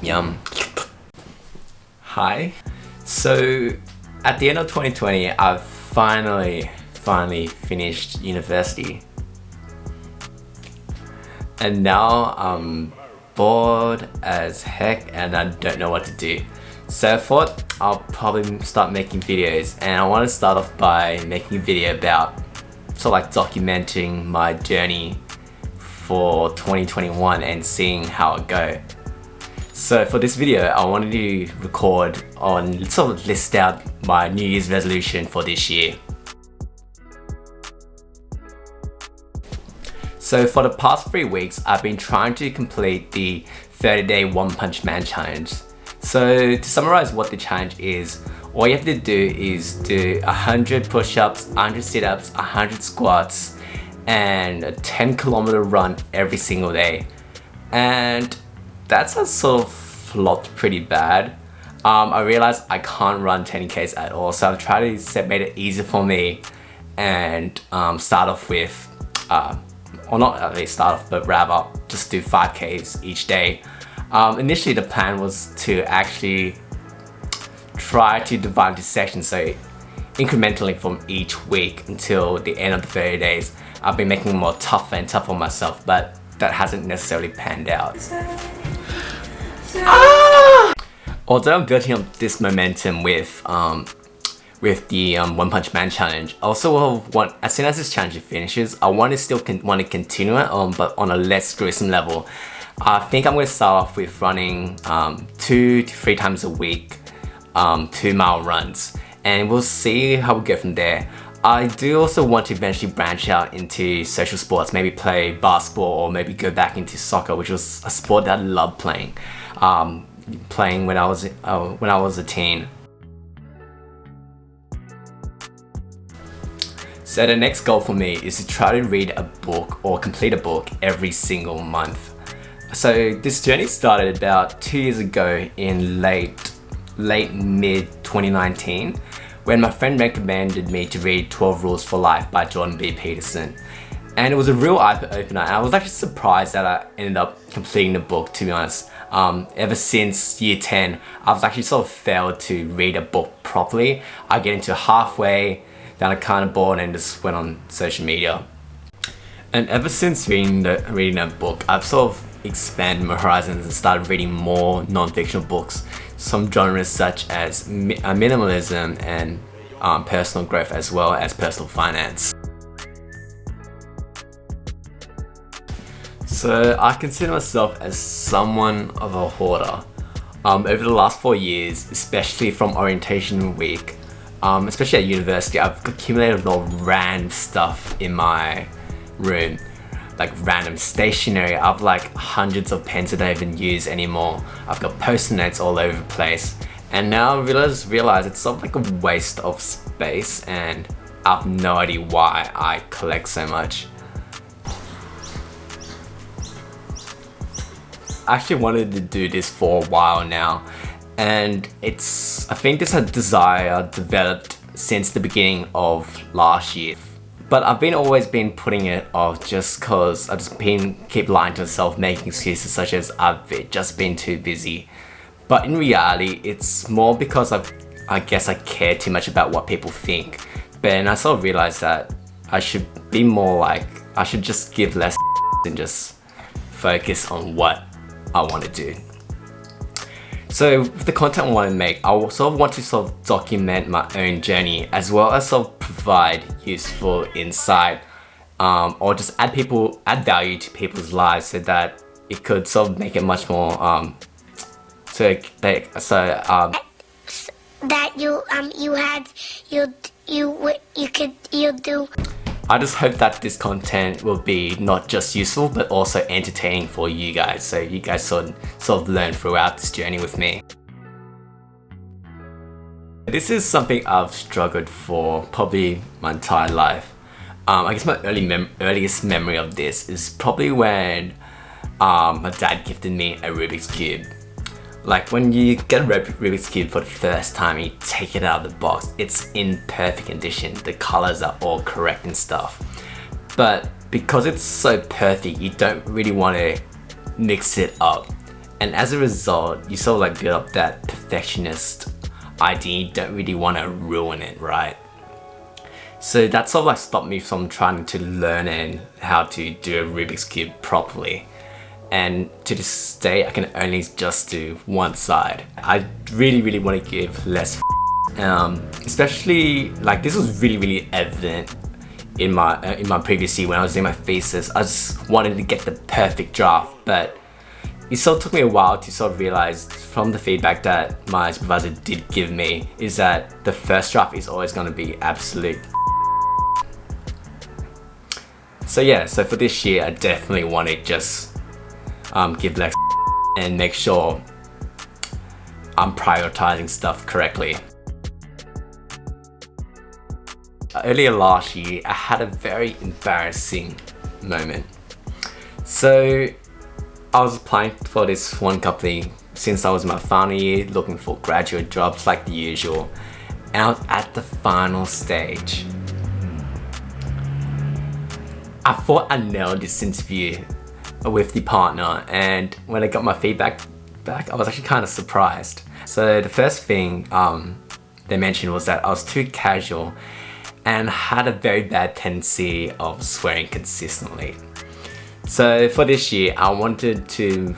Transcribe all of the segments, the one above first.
Yum. Hi. So at the end of 2020, I've finally finished university. And now I'm bored as heck and I don't know what to do. So I thought I'll probably start making videos, and I want to start off by making a video about sort of like documenting my journey for 2021 and seeing how it goes. So for this video, I wanted to record on sort of list out my New Year's resolution for this year. So for the past 3 weeks, I've been trying to complete the 30-day One Punch Man challenge. So to summarize what the challenge is, all you have to do is do 100 push-ups, 100 sit-ups, 100 squats, and a 10-kilometer run every single day. And that's a sort of flopped pretty bad. I realized I can't run 10Ks at all, so I've tried to make it easy for me and start off with, or not at least start off, but rather just do 5Ks each day. Initially the plan was to actually try to divide into sections, so incrementally from each week until the end of the 30 days. I've been making it more tougher and tougher on myself, but that hasn't necessarily panned out. Although I'm building up this momentum with the One Punch Man challenge, I also want, as soon as this challenge finishes, I want to still want to continue it, but on a less gruesome level. I think I'm going to start off with running 2 to 3 times a week, 2-mile runs, and we'll see how we go from there. I do also want to eventually branch out into social sports, maybe play basketball or maybe go back into soccer, which was a sport that I loved playing when I was a teen. So the next goal for me is to try to read a book or complete a book every single month. So this journey started about 2 years ago in late mid 2019, when my friend recommended me to read 12 Rules for Life by Jordan B. Peterson. And it was a real eye-opener, and I was actually surprised that I ended up completing the book, to be honest. Ever since year 10, I've actually sort of failed to read a book properly. I get into halfway, then I kind of bored and just went on social media. And ever since reading that book, I've sort of expanded my horizons and started reading more non-fictional books, some genres such as minimalism and personal growth, as well as personal finance. So I consider myself as someone of a hoarder. Over the last 4 years, especially from orientation week, especially at university, I've accumulated a lot of random stuff in my room. Like random stationery. I've like hundreds of pens that I don't even use anymore. I've got post-it notes all over the place. And now I realize it's sort of like a waste of space, and I have no idea why I collect so much. I actually wanted to do this for a while now, and I think this is a desire I developed since the beginning of last year. But I've always been putting it off just cause I've just keep lying to myself, making excuses such as I've just been too busy. But in reality, it's more because I guess I care too much about what people think. But then I sort of realized that I should be more like, I should just give less and just focus on what I want to do. So with the content I want to make, I also want to sort of document my own journey, as well as sort of provide useful insight, or just add value to people's lives, so that it could sort of make it much more you do. I just hope that this content will be not just useful, but also entertaining for you guys, so you guys sort of learn throughout this journey with me. This is something I've struggled for probably my entire life. I guess my earliest memory of this is probably when my dad gifted me a Rubik's Cube. Like when you get a Rubik's Cube for the first time, you take it out of the box, it's in perfect condition, the colors are all correct and stuff. But because it's so perfect, you don't really want to mix it up. And as a result, you sort of like build up that perfectionist idea. You don't really want to ruin it, right? So that sort of like stopped me from trying to learn and how to do a Rubik's Cube properly. And to this day, I can only just do one side. I really want to give less especially like this was really evident in my previous year when I was doing my thesis. I just wanted to get the perfect draft, but it still took me a while to sort of realize from the feedback that my supervisor did give me is that the first draft is always going to be absolute. So yeah, so for this year I definitely want to just give less and make sure I'm prioritizing stuff correctly. Earlier last year, I had a very embarrassing moment. So I was applying for this one company since I was in my final year, looking for graduate jobs like the usual, and I was at the final stage. I thought I nailed this interview with the partner, and when I got my feedback back, I was actually kind of surprised. So the first thing they mentioned was that I was too casual and had a very bad tendency of swearing consistently. So for this year, I wanted to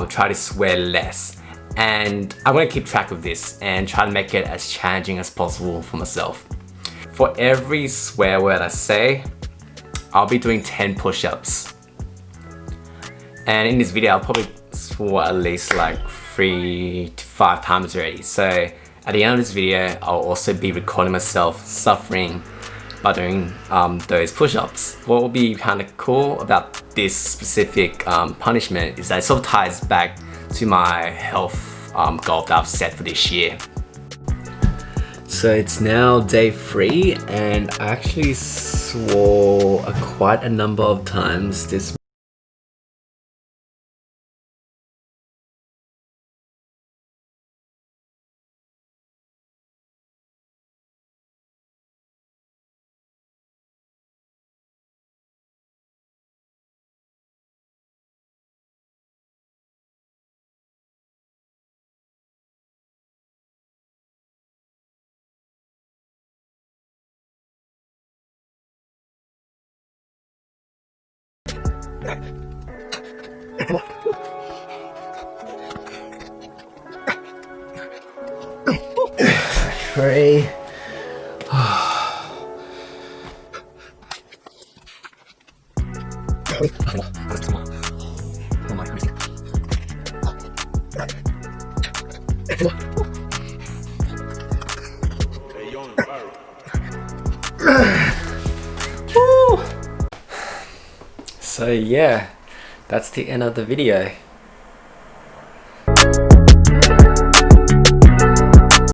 try to swear less, and I'm gonna keep track of this and try to make it as challenging as possible for myself. For every swear word I say, I'll be doing 10 push-ups. And in this video, I'll probably swore at least like 3 to 5 times already. So at the end of this video, I'll also be recording myself suffering by doing those push-ups. What will be kind of cool about this specific punishment is that it sort of ties back to my health goal that I've set for this year. So it's now day 3 and I actually swore quite a number of times this. Three. So yeah, that's the end of the video.